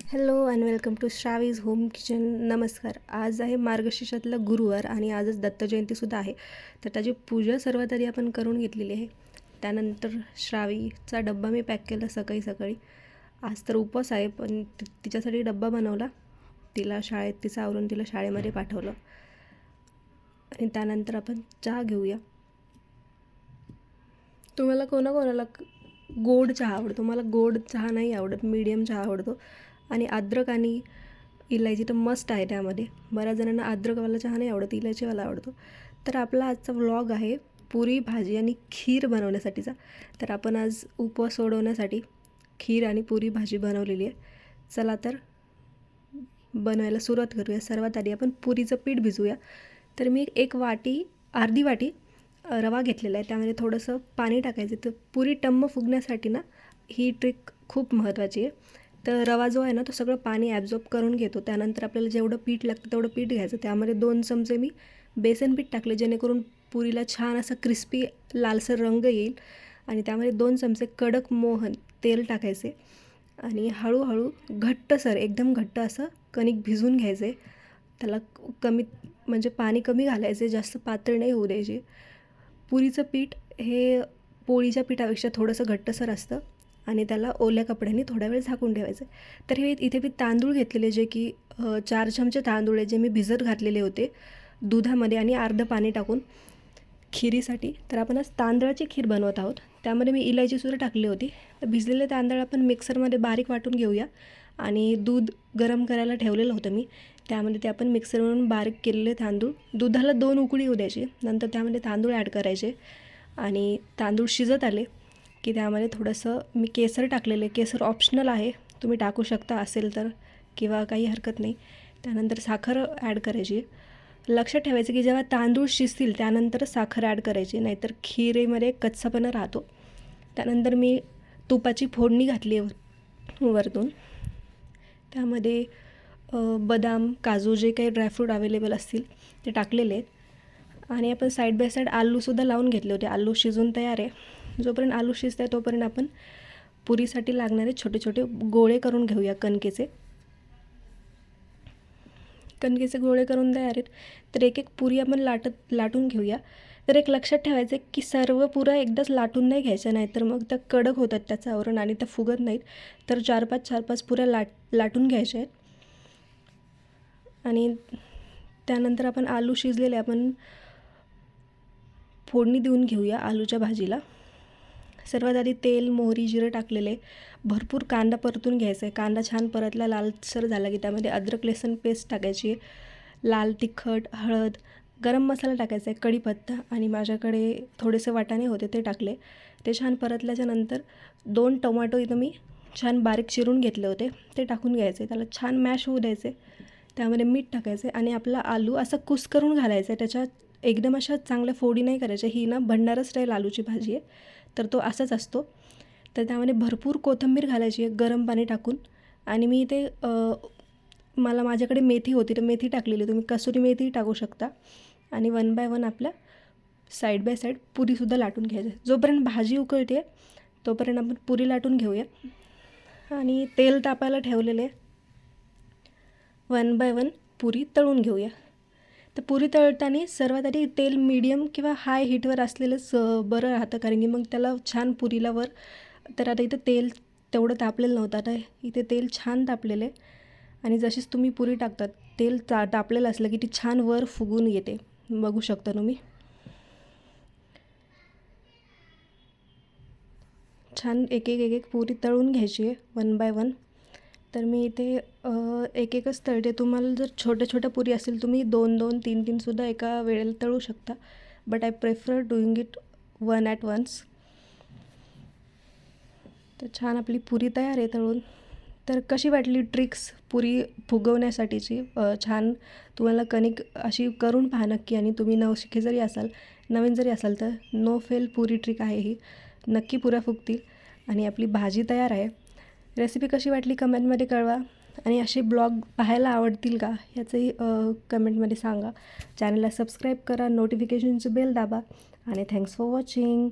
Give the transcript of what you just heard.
Hello and welcome to Shravi's home kitchen. नमस्कार. आज आहे मार्गशीर्षातला गुरुवार आणि आजच दत्त जयंतीसुद्धा आहे. तर त्याची पूजा सर्वात आधी आपण करून घेतलेली आहे. त्यानंतर श्रावीचा डब्बा मी पॅक केला सकाळी सकाळी. आज तर उपवास आहे पण तिच्यासाठी डब्बा बनवला. तिला तिचं आवरून तिला शाळेमध्ये पाठवलं. आणि त्यानंतर आपण चहा घेऊया. तुम्हाला कोणाकोणाला गोड चहा आवडतो? मला गोड चहा नाही आवडत, मीडियम चहा आवडतो. आणि अद्रक आणि इलायची तर मस्ट आहे त्यामध्ये. बऱ्याच जणांना अद्रकवाला चहा नाही आवडत, इलायचीवाला आवडतो. तर आपला आजचा व्लॉग आहे पुरी भाजी आणि खीर बनवण्यासाठीचा. तर आपण आज उपवास सोडवण्यासाठी खीर आणि पुरी भाजी बनवलेली आहे. चला तर बनवायला सुरुवात करूया. सर्वात आधी आपण पुरीचं पीठ भिजवूया. तर मी अर्धी वाटी रवा घेतलेला आहे. त्यामध्ये थोडंसं पाणी टाकायचं. तर पुरी टम्म फुगण्यासाठी ना ही ट्रिक खूप महत्त्वाची आहे. तर रवा जो आहे ना तो सगळं पाणी ॲब्झॉर्ब करून घेतो. त्यानंतर आपल्याला जेवढं पीठ लागतं तेवढं पीठ घ्यायचं. त्यामध्ये 2 चमचे मी बेसन पीठ टाकले, जेणेकरून पुरीला छान असा क्रिस्पी लालसर रंग येईल. आणि त्यामध्ये 2 चमचे कडक मोहन तेल टाकायचे आणि हळूहळू घट्टसर एकदम घट्ट असं कणिक भिजवून घ्यायचे. त्याला म्हणजे पाणी कमी घालायचे, जास्त पातळ नाही होऊ द्यायची. पुरीचं पीठ हे पोळीच्या पिठापेक्षा थोडंसं घट्टसर असतं आणि त्याला ओल्या कपड्यांनी थोडा वेळ झाकून ठेवायचं. तर इथे मी तांदूळ घेतलेले, जे की 4 चमचे तांदूळ आहे, जे मी भिजत घातलेले होते दुधामध्ये आणि अर्धं पाणी टाकून खिरीसाठी. तर आपण आज तांदळाची खीर बनवत आहोत. त्यामध्ये मी इलायचीसुद्धा टाकली होती. तर भिजलेले तांदूळ आपण मिक्सरमध्ये बारीक वाटून घेऊया. आणि दूध गरम करायला ठेवलेलं होतं मी, त्यामध्ये ते आपण मिक्सरवरून बारीक केलेले तांदूळ, दुधाला 2 उकळी येऊ द्यायची. नंतर त्यामध्ये तांदूळ ॲड करायचे आणि तांदूळ शिजत आले की त्यामध्ये थोडंसं मी केसर टाकलेले. केसर ऑप्शनल आहे, तुम्ही टाकू शकता असेल तर, किंवा काही हरकत नाही. त्यानंतर साखर ॲड करायची. लक्षात ठेवायचं की जेव्हा तांदूळ शिजतील त्यानंतरच साखर ॲड करायची, नाहीतर खीरेमध्ये कच्चापणा राहतो. त्यानंतर मी तुपाची फोडणी घातली वरतून. त्यामध्ये बदाम, काजू, जे काही ड्रायफ्रूट अवेलेबल असतील ते टाकलेले आहेत. आणि आपण साईड बाय साईड आलूसुद्धा लावून घेतले होते. आलू शिजून तयार आहे. जोपर्यंत आलू शिजत आहे तोपर्यंत आपण पुरीसाठी लागणारे छोटे छोटे गोळे करून घेऊया. कणकेचे गोळे करून तयार आहेत. तर एक एक पुरी आपण लाटून घेऊया. तर एक लक्षात ठेवायचं की सर्व पुऱ्या एकदाच लाटून नाही घ्यायच्या, नाही तर मग त्या कडक होतात त्याचं आवरण आणि त्या फुगत नाहीत. तर 4-5 पुऱ्या लाटून घ्यायच्या आहेत. आणि त्यानंतर आपण आलू शिजलेले आपण फोडणी देऊन घेऊया आलूच्या भाजीला. सर्वात आधी तेल, मोहरी, जिरं टाकलेले. भरपूर कांदा परतून घ्यायचा आहे. कांदा छान परतला, लालसर झाला की त्यामध्ये अद्रक लसूण पेस्ट टाकायची, लाल तिखट, हळद, गरम मसाला टाकायचा आहे, कढीपत्ता आणि माझ्याकडे थोडेसे वाटाणे होते ते टाकले. ते छान परतल्याच्या नंतर 2 टोमॅटो इथं मी छान बारीक चिरून घेतले होते ते टाकून घ्यायचे. त्याला छान मॅश होऊ द्यायचे. त्यामध्ये मीठ टाकायचे आणि आपला आलू असा कुस्करून घालायचा आहे. त्याच्यात एकदम अशा चांगल्या फोडी नाही करायच्या. ही ना भंडारा स्टाईल आलूची भाजी आहे, तर तो असाच असतो. तर त्यामध्ये भरपूर कोथिंबीर घालायची आहे गरम पाणी टाकून. आणि मी इथे माझ्याकडे मेथी होती तर मेथी टाकलेली, तुम्ही कसुरी मेथी टाकू शकता. आणि 1 बाय 1 आपल्या साईड बाय साईड पुरीसुद्धा लाटून घ्यायची. जोपर्यंत भाजी उकळते तोपर्यंत आपण पुरी लाटून घेऊया. आणि तेल तापायला ठेवलेले 1 बाय 1 पुरी तळून घेऊया. तर पुरी तळताना सर्वात आधी तेल मीडियम किंवा हाय हीटवर असलेलंच बरं राहतं, कारण की मग त्याला छान पुरीला वर. तर आता इथं तेल तेवढं तापलेलं नव्हतं, आता इथे तेल छान तापलेलं आहे. आणि जशीच तुम्ही पुरी टाकतात तेल तापलेलं असलं की ती छान वर फुगून येते, बघू शकता तुम्ही. छान एक एक पुरी तळून घ्यायची आहे 1 बाय 1. तर मी इथे एक एकच तळते. तुम्हाला जर छोट्या पुरी असेल तुम्ही 2-2, 3-3 सुद्धा एका वेळेला तळू शकता, but I prefer doing it 1 at once. तर छान आपली पुरी तयार आहे तळून. तर कशी वाटली ट्रिक्स पुरी फुगवण्यासाठीची? छान. तुम्हाला कणिक अशी करून पहा नक्की. आणि तुम्ही नवीन जरी असाल तर नो फेल पुरी ट्रिक आहे ही. नक्की पुऱ्या फुगतील. आणि आपली भाजी तयार आहे. रेसिपी कशी वाटली कमेंटमध्ये कळवा. आणि असे ब्लॉग पाहायला आवडतील का याचंही कमेंटमध्ये सांगा. चॅनलला सबस्क्राईब करा, नोटिफिकेशनची बेल दाबा. आणि थँक्स फॉर वॉचिंग.